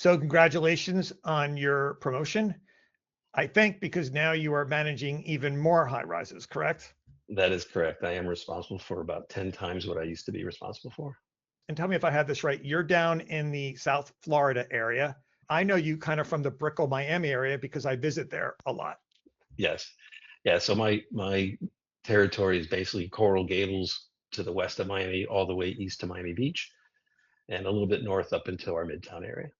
So congratulations on your promotion. I think because now you are managing even more high rises, correct? That is correct. I am responsible for about 10 times what I used to be responsible for. And tell me if I have this right. You're down in the South Florida area. I know you kind of from the Brickell, Miami area because I visit there a lot. Yes. Yeah. So my territory is basically Coral Gables to the west of Miami, all the way east to Miami Beach, and a little bit north up into our Midtown area.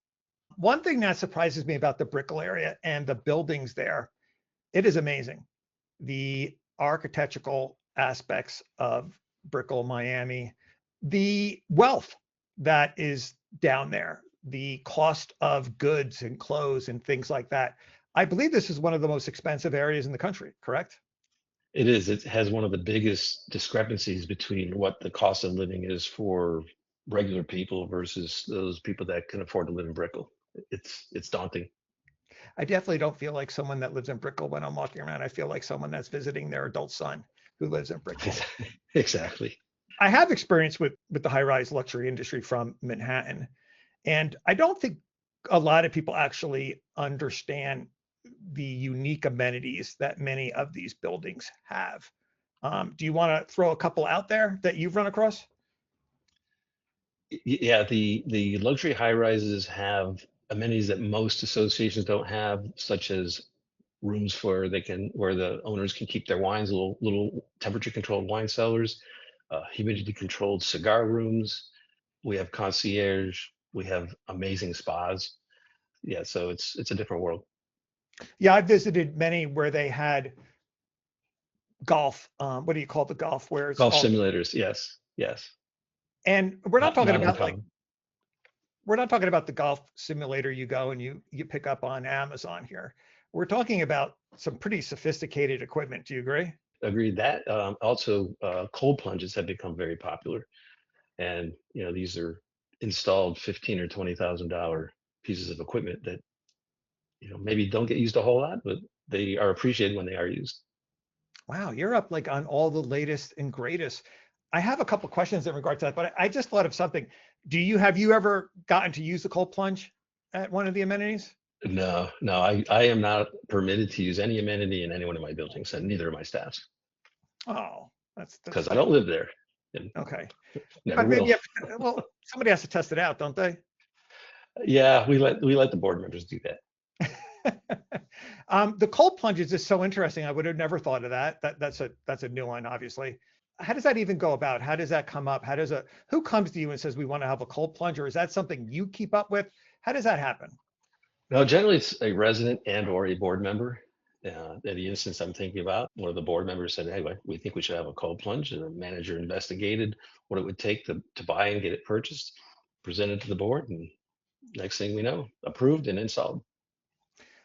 One thing that surprises me about the Brickell area and the buildings there, it is amazing. The architectural aspects of Brickell, Miami, the wealth that is down there, the cost of goods and clothes and things like that. I believe this is one of the most expensive areas in the country, correct? It is. It has one of the biggest discrepancies between what the cost of living is for regular people versus those people that can afford to live in Brickell. It's daunting. I definitely don't feel like someone that lives in Brickell when I'm walking around. I feel like someone that's visiting their adult son who lives in Brickell. Exactly. I have experience with the high-rise luxury industry from Manhattan, and I don't think a lot of people actually understand the unique amenities that many of these buildings have. Do you want to throw a couple out there that you've run across? Yeah, the luxury high rises have amenities that most associations don't have, such as rooms where the owners can keep their wines, little temperature controlled wine cellars, humidity controlled cigar rooms. We have concierge. We have amazing spas. Yeah, so it's a different world. Yeah, I visited many where they had golf. What do you call the golf? Where it's Golf all, simulators, yes, yes, and we're not talking not about like uncommon. we're not talking about the golf simulator you go and you pick up on Amazon here. We're talking about some pretty sophisticated equipment. Do you agree? Agreed. That also cold plunges have become very popular, and these are installed 15 or $20,000 pieces of equipment that maybe don't get used a whole lot, but they are appreciated when they are used. Wow, you're up like on all the latest and greatest. I have a couple questions in regard to that, but I just thought of something. Have you ever gotten to use the cold plunge at one of the amenities? No, no, I am not permitted to use any amenity in any one of my buildings, and neither are my staffs, Oh, that's because I don't live there and okay. never But maybe will. you well, somebody has to test it out, don't they? Yeah, we let the board members do that. The cold plunges is so interesting. I would have never thought of that. That's a new one, obviously. How does that even go about? How does that come up? Who comes to you and says we want to have a cold plunge, or is that something you keep up with? How does that happen? Now, generally, it's a resident and or a board member. In the instance I'm thinking about, one of the board members said, "Hey, we think we should have a cold plunge," and the manager investigated what it would take to buy and get it purchased, presented to the board, and next thing we know, approved and installed.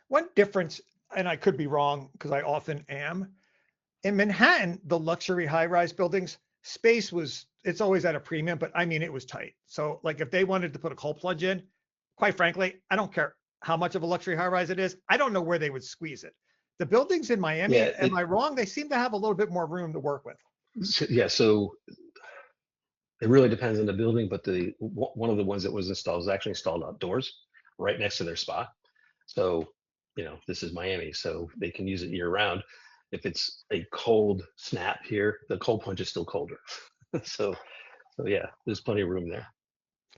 One difference, and I could be wrong because I often am, in Manhattan, the luxury high-rise buildings, it's always at a premium, but I mean, it was tight. So like if they wanted to put a cold plunge in, quite frankly, I don't care how much of a luxury high-rise it is. I don't know where they would squeeze it. The buildings in Miami, Yeah, am I wrong? They seem to have a little bit more room to work with. yeah. So it really depends on the building, but one of the ones that was installed was actually installed outdoors, right next to their spa. So this is Miami, so they can use it year round. If it's a cold snap here, the cold plunge is still colder. so so yeah, there's plenty of room there.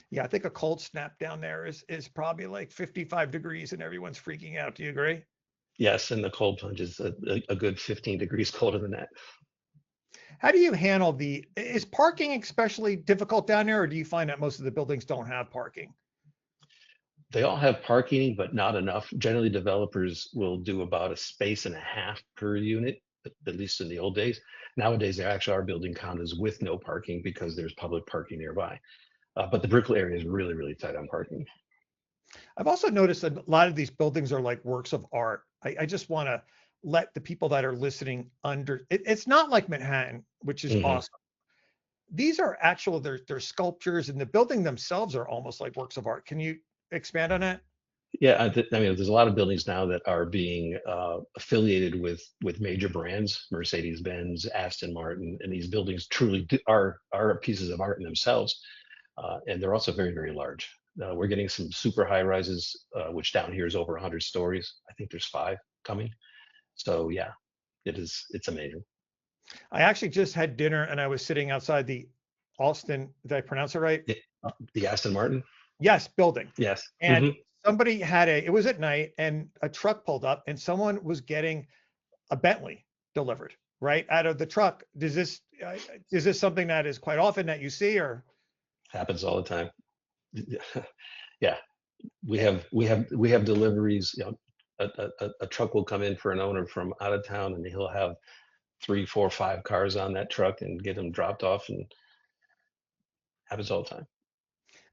Yeah, I think a cold snap down there is probably like 55 degrees and everyone's freaking out. Do you agree? Yes, and the cold plunge is a good 15 degrees colder than that. How do you handle is parking especially difficult down there, or do you find that most of the buildings don't have parking? They all have parking, but not enough. Generally, developers will do about a space and a half per unit, at least in the old days. Nowadays, there actually are building condos with no parking because there's public parking nearby. But the Brickell area is really, really tight on parking. I've also noticed that a lot of these buildings are like works of art. I just want to let the people that are listening it's not like Manhattan, which is hmm awesome. These are actual, they're sculptures and the building themselves are almost like works of art. Can you expand on that? Yeah, I mean, there's a lot of buildings now that are being affiliated with major brands, Mercedes-Benz, Aston Martin, and these buildings truly are pieces of art in themselves, and they're also very, very large. We're getting some super high rises, which down here is over 100 stories. I think there's 5 coming. So yeah, it's amazing. I actually just had dinner and I was sitting outside the Alston, did I pronounce it right? The Aston Martin. Yes, building. Yes. And somebody it was at night and a truck pulled up and someone was getting a Bentley delivered right out of the truck. Is this something that is quite often that you see or? Happens all the time. Yeah, we have deliveries. You know, a truck will come in for an owner from out of town, and he'll have 3, 4, 5 cars on that truck and get them dropped off, and happens all the time.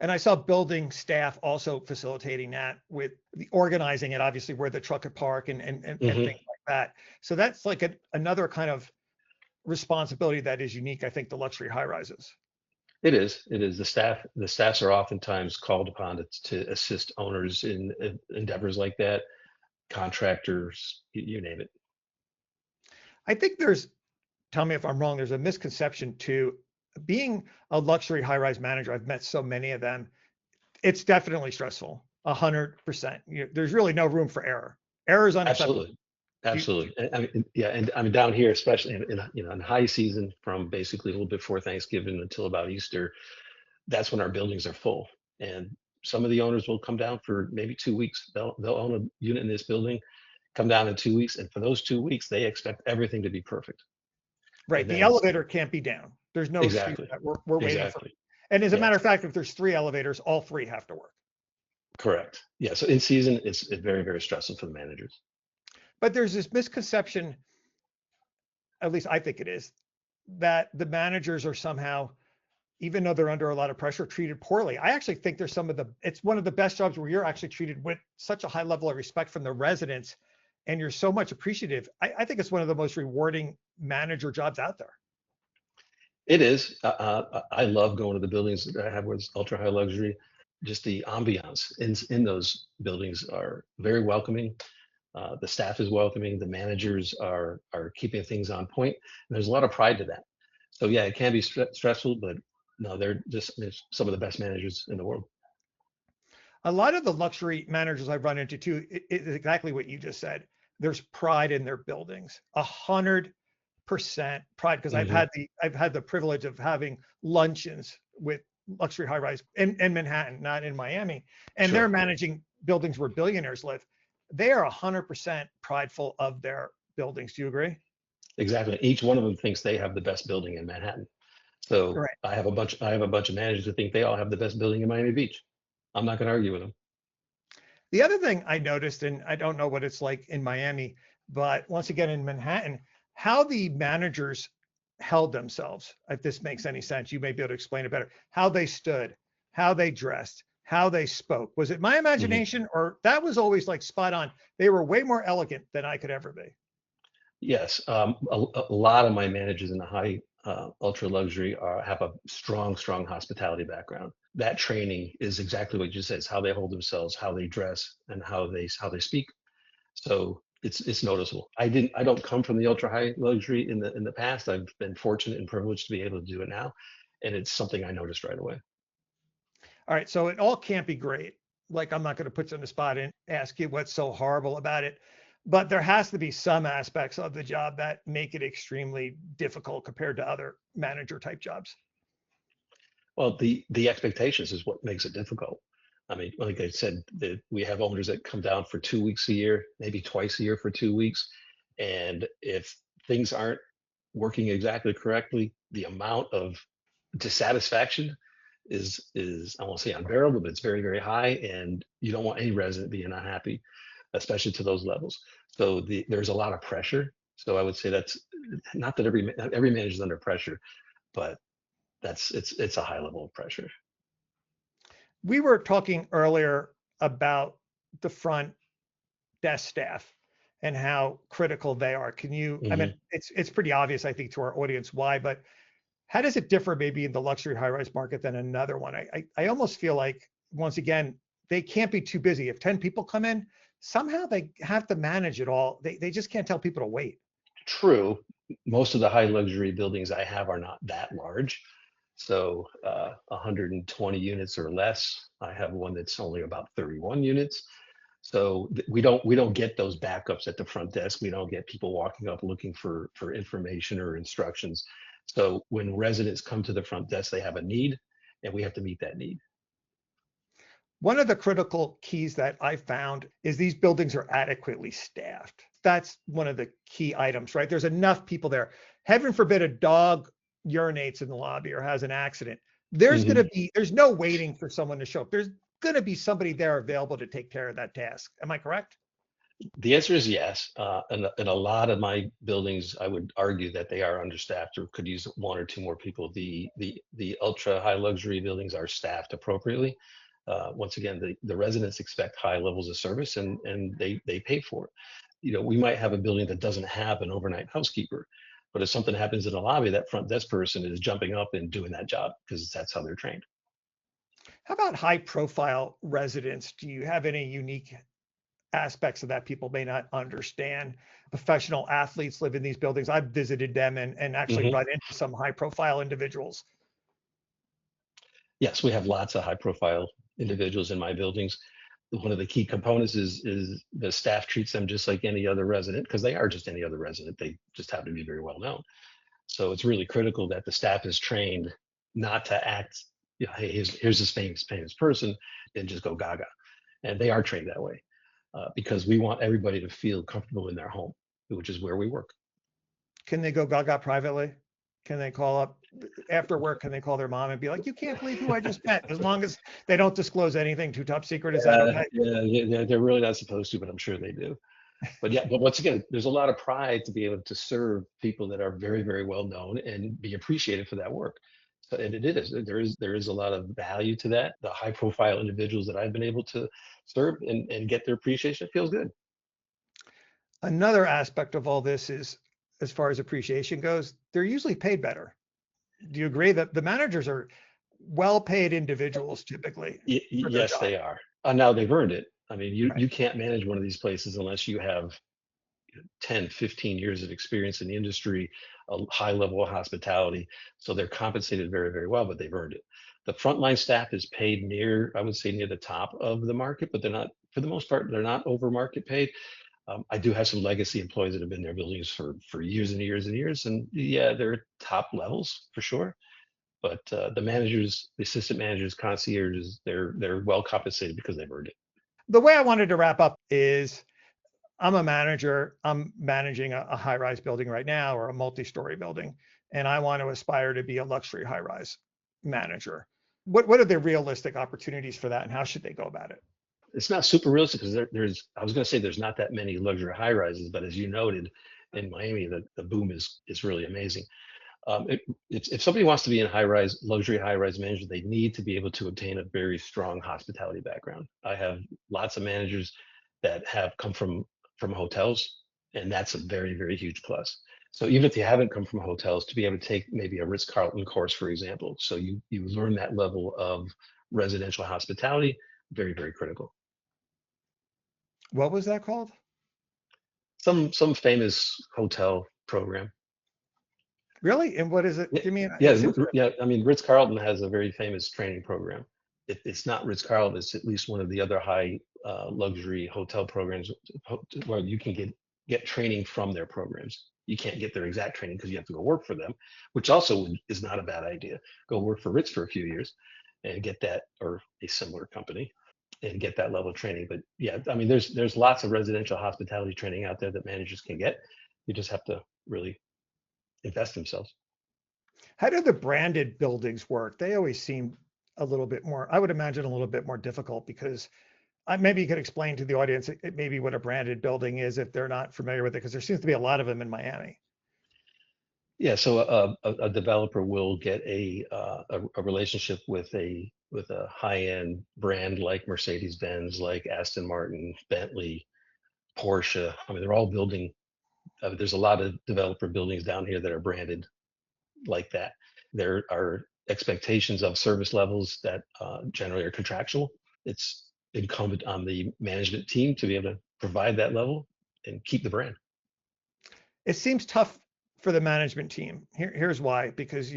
And I saw building staff also facilitating that with the organizing it, obviously where the truck could park and things like that. So that's like another kind of responsibility that is unique, I think, to luxury high rises. It is. The staffs are oftentimes called upon to assist owners in endeavors like that, contractors, you name it. I think tell me if I'm wrong, there's a misconception to being a luxury high rise manager. I've met so many of them. It's definitely stressful, 100%. There's really no room for error. Error is unacceptable. Absolutely. I mean, yeah, and I mean down here, especially in high season, from basically a little bit before Thanksgiving until about Easter, that's when our buildings are full. And some of the owners will come down for maybe 2 weeks. They'll own a unit in this building, come down in 2 weeks, and for those 2 weeks, they expect everything to be perfect. Right. The elevator can't be down. There's no excuse that we're waiting for. And as a matter of fact, if there's 3 elevators, all 3 have to work. Correct. Yeah. So in season, it's very, very stressful for the managers. But there's this misconception, at least I think it is, that the managers are somehow, even though they're under a lot of pressure, treated poorly. I actually think it's one of the best jobs where you're actually treated with such a high level of respect from the residents and you're so much appreciative. I think it's one of the most rewarding manager jobs out there. It is. I love going to the buildings that I have where it's ultra high luxury. Just the ambiance in those buildings are very welcoming. The staff is welcoming. The managers are keeping things on point. And there's a lot of pride to that. So yeah, it can be stressful, but no, they're some of the best managers in the world. A lot of the luxury managers I've run into too is exactly what you just said. There's pride in their buildings, 100% pride. Because I've had the privilege of having luncheons with luxury high rise in Manhattan, not in Miami, and they're managing buildings where billionaires live. They are 100% prideful of their buildings. Do you agree? Exactly. Each one of them thinks they have the best building in Manhattan. So I have a bunch of managers who think they all have the best building in Miami Beach. I'm not going to argue with them. The other thing I noticed, and I don't know what it's like in Miami, but once again in Manhattan, how the managers held themselves, if this makes any sense, you may be able to explain it better, how they stood, how they dressed, how they spoke. Was it my imagination or that was always like spot on? They were way more elegant than I could ever be. Yes. A lot of my managers in the high ultra luxury have a strong hospitality background. That training is exactly what you said. It's how they hold themselves, how they dress, and how they speak. So it's noticeable. I don't come from the ultra high luxury in the past. I've been fortunate and privileged to be able to do it now, and it's something I noticed right away. All right, so it all can't be great. Like I'm not going to put you on the spot and ask you what's so horrible about it, but there has to be some aspects of the job that make it extremely difficult compared to other manager type jobs. Well, the expectations is what makes it difficult. I mean, like I said, we have owners that come down for 2 weeks a year, maybe twice a year for 2 weeks. And if things aren't working exactly correctly, the amount of dissatisfaction is I won't say unbearable, but it's very, very high. And you don't want any resident being unhappy, especially to those levels. So there's a lot of pressure. So I would say that's not that every manager is under pressure, but it's a high level of pressure. We were talking earlier about the front desk staff and how critical they are. Can you, I mean, it's pretty obvious, I think, to our audience why, but how does it differ maybe in the luxury high-rise market than another one? I almost feel like, once again, they can't be too busy. If 10 people come in, somehow they have to manage it all. They just can't tell people to wait. True. Most of the high luxury buildings I have are not that large. So 120 units or less. I have one that's only about 31 units. So we don't get those backups at the front desk. We don't get people walking up looking for information or instructions. So when residents come to the front desk, they have a need, and we have to meet that need. One of the critical keys that I found is these buildings are adequately staffed. That's one of the key items, right? There's enough people there. Heaven forbid a dog urinates in the lobby or has an accident. Mhm. There's no waiting for someone to show up. There's going to be somebody there available to take care of that task. Am I correct? The answer is yes. And a lot of my buildings, I would argue that they are understaffed or could use one or two more people. The ultra high luxury buildings are staffed appropriately. Once again, the residents expect high levels of service, and they pay for it. We might have a building that doesn't have an overnight housekeeper, but if something happens in the lobby, that front desk person is jumping up and doing that job because that's how they're trained. How about high profile residents? Do you have any unique aspects of that people may not understand? Professional athletes live in these buildings. I've visited them and actually Mhm. run into some high profile individuals. Yes, we have lots of high profile individuals in my buildings. One of the key components is the staff treats them just like any other resident because they are just any other resident. They just happen to be very well known. So it's really critical that the staff is trained not to act, hey, here's this famous person, and just go gaga. And they are trained that way because we want everybody to feel comfortable in their home, which is where we work. Can they go gaga privately? Can they call up after work? Can they call their mom and be like, you can't believe who I just met? As long as they don't disclose anything too top secret, is that okay? Yeah, they're really not supposed to, but I'm sure they do. But yeah, but once again, there's a lot of pride to be able to serve people that are very, very well known and be appreciated for that work. So, and it is, there is a lot of value to that. The high profile individuals that I've been able to serve and get their appreciation, it feels good. Another aspect of all this is, as far as appreciation goes, they're usually paid better. Do you agree that the managers are well paid individuals typically for their Yes, job? they are. Now they've earned it. I mean, you Right. you can't manage one of these places unless you have 10, 15 years of experience in the industry, a high level of hospitality. So they're compensated very, very well, but they've earned it. The frontline staff is paid near, I would say, near the top of the market, but they're not, for the most part, they're not over market paid. I do have some legacy employees that have been in their buildings for years and years and years, and yeah, they're top levels for sure. But the managers, the assistant managers, concierges, they're well compensated because they've earned it. The way I wanted to wrap up is I'm a manager. I'm managing a high rise building right now or a multi story building, and I want to aspire to be a luxury high rise manager. What are the realistic opportunities for that, and how should they go about it? It's not super realistic because there's I was going to say there's not that many luxury high rises, but as you noted, in Miami, the boom is really amazing. If somebody wants to be in high rise luxury high rise management, they need to be able to obtain a very strong hospitality background. I have lots of managers that have come from hotels, and that's a very, very huge plus. So even if you haven't come from hotels, to be able to take maybe a Ritz-Carlton course, for example, so you learn that level of residential hospitality, very, very critical. What was that called? Some famous hotel program. Really? And what is it? Yeah, Give me yeah, it seems yeah. I mean, Ritz Carlton has a very famous training program. It's not Ritz Carlton; it's at least one of the other high luxury hotel programs where you can get training from their programs. You can't get their exact training because you have to go work for them, which also is not a bad idea. Go work for Ritz for a few years and get that, or a similar company, and get that level of training. But yeah, I mean, there's lots of residential hospitality training out there that managers can get. You just have to really invest themselves. how do the branded buildings work? They always seem a little bit more, I would imagine a little bit more difficult because maybe you could explain to the audience maybe what a branded building is if they're not familiar with it, because there seems to be a lot of them in Miami. Yeah, so a developer will get a relationship with a high-end brand like Mercedes-Benz, like Aston Martin, Bentley, Porsche. I mean, they're all building. There's a lot of developer buildings down here that are branded like that. There are expectations of service levels that generally are contractual. It's incumbent on the management team to be able to provide that level and keep the brand. It seems tough for the management team. Here's why, because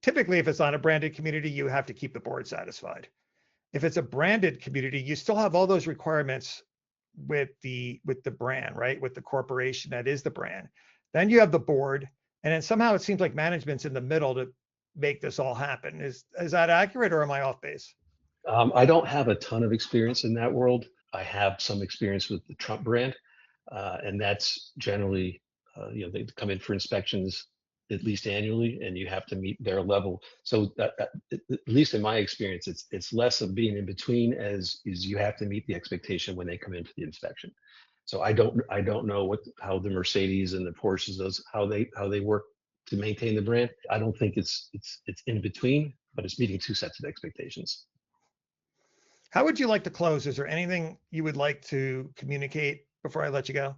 typically, if it's not a branded community, you have to keep the board satisfied. If it's a branded community, you still have all those requirements with the brand, right? With the corporation that is the brand. Then you have the board, and then somehow it seems like management's in the middle to make this all happen. Is that accurate, or am I off base? I don't have a ton of experience in that world. I have some experience with the Trump brand, and that's generally, they come in for inspections at least annually, and you have to meet their level. So at least in my experience, it's less of being in between as is you have to meet the expectation when they come in for the inspection. So I don't know how the Mercedes and the Porsches, how they work to maintain the brand. I don't think it's in between, but it's meeting two sets of expectations. How would you like to close? Is there anything you would like to communicate before I let you go?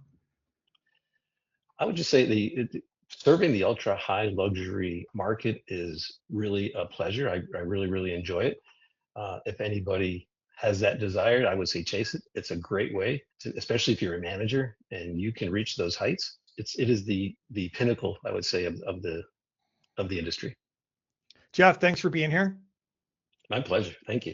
I would just say serving the ultra high luxury market is really a pleasure. I really, really enjoy it. If anybody has that desire, I would say chase it. It's a great way to, especially if you're a manager and you can reach those heights. It is the pinnacle, I would say, of the industry. Jeff, thanks for being here. My pleasure. Thank you.